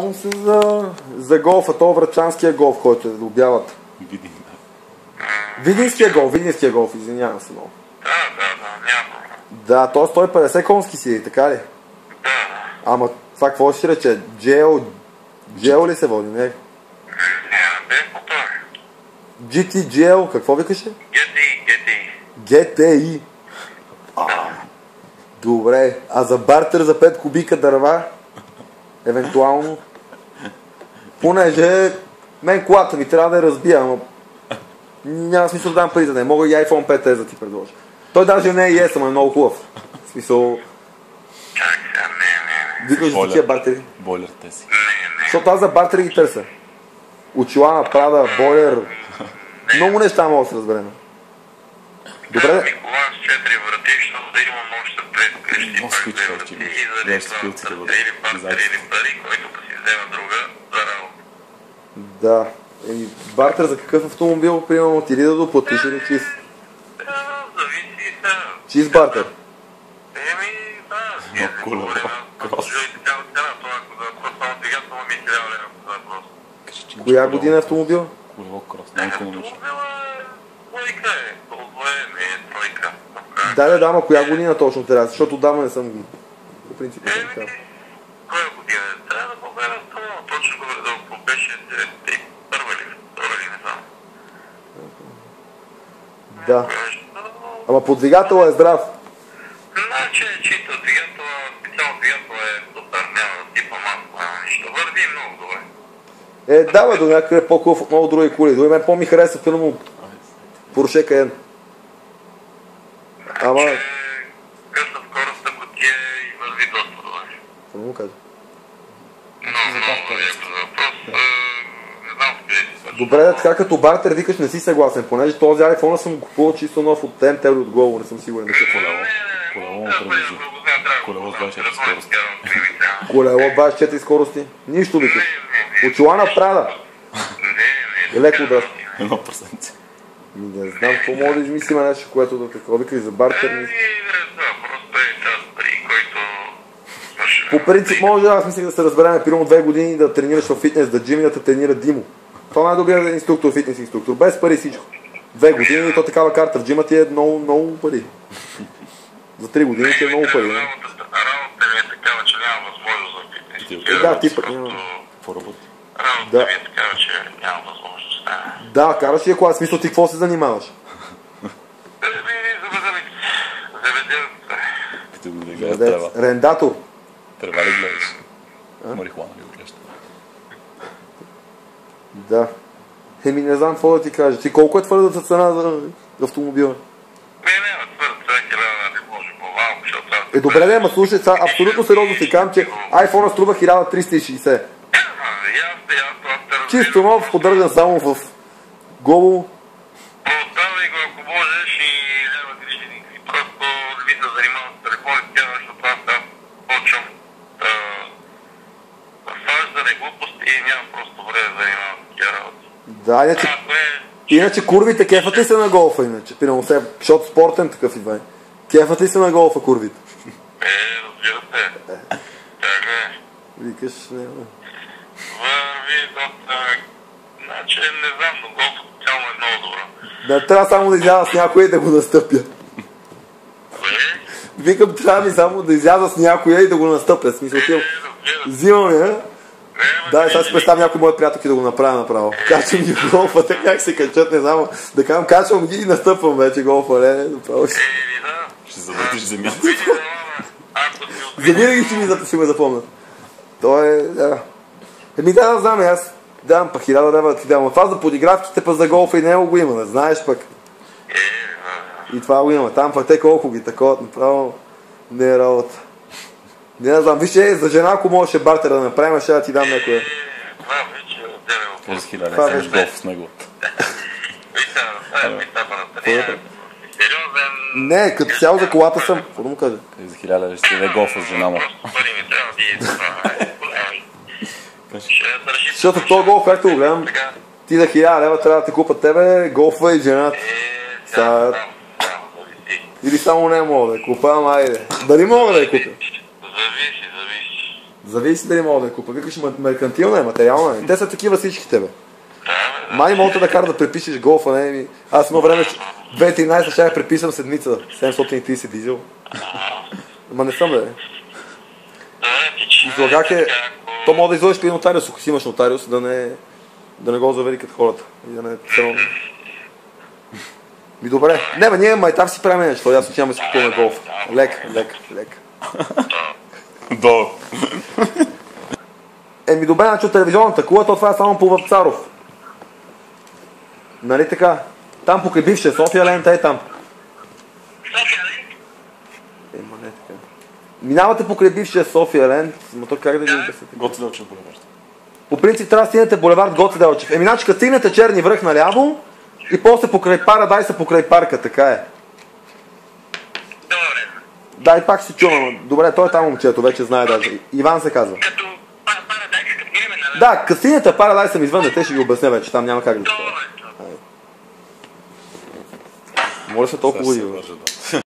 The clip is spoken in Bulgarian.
Интересувам се за голфа, то врачанския голф, който е до бялата. Видим. Видинския голф, извинявам се много. Няма. Да, то 150 конски сили, така ли? Да. Ама това какво ще рече? Джел ли се води, не? Без мотор. GT, какво викаше? GTI. Добре, а за бартер за 5 кубика дърва, евентуално, понеже мен колата ми трябва да я разбия, ама няма смисъл да дам пари за нея, мога и iPhone 5S да ти предложа. Той даже не е ES, ама е много хубав. В смисъл... Викаш за такива бартери? Бойлерите си. Защото аз за бартери ги търся. Очила на Прада, бойлер, много неща мога да се разберем. Добре. Ми кола с 4 врати, защото да имам още пред къщи, пак две врати и за рекламата, или бартер, или пари, който да си взема друга за работа. Да. Бартер за какъв автомобил, примерно, ти ли да доплатиш или чиз? Зависи да. Чиз бартер? Да, колело, крос. Коя година е автомобил? Колело крос, не икономично. Да, ама коя година точно трябва, защото отдавна не съм по принцип не съм казал. Коя година? Трябва да погледам това, точно да беше 91 или 2 или не знам. Да. Ама по двигателя е здрав. Значи, чисто двигателя, специално двигателя е супер, няма типа масла, няма нищо. Върви много добре. Да, до някъде по-хубав от много други коли. Дори мен по-ми хареса филма Porsche Cayenne. Ама... Къса скоростта котия и върви доста добре. Какво му кажа? Много е въпрос. Не знам къде си. Добре, така като бартер викаш не си съгласен, понеже този iPhone съм купувал чисто нов от МТ или от Global, не съм сигурен да се колело. Колело с 24 скорости. Колело 24 скорости? Нищо викаш. Очила на Прада. Леко да. 1%. Не знам какво мога да измислим нещо, което да какво викаш за бартер. Просто е част пари, който... По принцип може, аз мислех да се разберем, примерно 2 години да тренираш в фитнес, да джим и да те тренира Димо. Това е най-добрият инструктор, фитнес инструктор. Без пари всичко. 2 години и то такава карта в джима ти е много пари. За 3 години ти е много пари. Работата ми е такава, че няма възможност за фитнес. Да, ти пък няма. Какво работи? Работата ми е такава, че няма възможност. Да, караш ли кола, в смисъл ти какво се занимаваш? Заведел. Рендатор. Трева ли гледаш? Марихуана ли отглежда? Да. Не знам какво да ти кажа. Ти колко е твърдата цена за автомобила? Няма твърда, 1000 не може по-малко, защото... Добре, ама слушай, абсолютно сериозно ти казвам, че iPhone струва 1360. Чисто нов, поддържан само в Global. Оставай го, ако можеш и няма грижи никакви. Просто не ми се занимавам с телефоните, защото аз почвам фаждане глупости и нямам просто време да занимавам с такива работи. Да, иначе курвите кефат ли се на голфа, иначе? Примерно се, защото спортен такъв идва. Кефат ли се на голфа курвите? Разбира се. Така е. Викаш, не. Върви доста... Значи не знам, но голф цяло е много добро. Да, трябва само да изляза с някоя и да го настъпя. Викам, трябва ми само да изляза с някоя и да го настъпя. Смисъл, взимам я. Да, сега си представям някои мои приятелки да го направя направо. Качвам ги в голфа, те как се качат, не знам. Да кажам, качвам ги и настъпвам вече голфа, не, направо си. Ще завъртиш земята. Завинаги ще ме запомнят. Той е, да. Да знам, аз давам па 1000 лева да ти давам. Това за подигравките, па за голфа и него го има, не знаеш пък. И това го има. Там пък те колко ги такова, направо не е работа. Не знам, вижте, за жена, ако можеше бартер да направим, ще да ти дам някоя. Това вече е отделено. С 1000 лева снимаш голф с него. Сериозен... Не, като цяло за колата съм. Какво да му кажа? За 1000 лева ще даде голфа с жена му. Просто пари ми трябва да Защото този голф, както го гледам, ти за 1000 лева трябва да те купат тебе, голфа и жената. Или само не мога да я купа, ама айде. Дали мога да я купя? Зависи. Зависи дали мога да я купа. Викаш, меркантилна е, материална е. Те са такива всичките, бе. Май мога да кара да препишеш голфа, не ми. Аз едно време, 2013 ще я преписам седмица, 730 дизел. Ама не съм, бе. Излагах е, то мога да изложиш при нотариус, ако си имаш нотариус, да не го завери като хората. И да не цяло... Ми добре. Не, бе, ние майтав си правим нещо, аз отиваме си купуваме голф. Лек. Долу. Еми добре, значи от телевизионната кула, то това е само по Вапцаров. Нали така? Там покрай бившия София лента е там. София лент? Ема не така. Минавате покрай бившия София лент, но то как да ви обясните? Гоце Делчев булевард. По принцип трябва да стигнете булевард Гоце Делчев. Еми значи като стигнете Черни връх наляво и после покрай Парадайса покрай парка, така е. Добре. Да, и пак ще се чувам. Добре, той е там момчето, вече знае даже. Иван се казва. Като Парадайс, като гриме, нали? Да, като стигнете Парадайса ми извън, те ще ви обясня вече, там няма как да става. Добре. Моля се толкова Сега и... се вържа, да.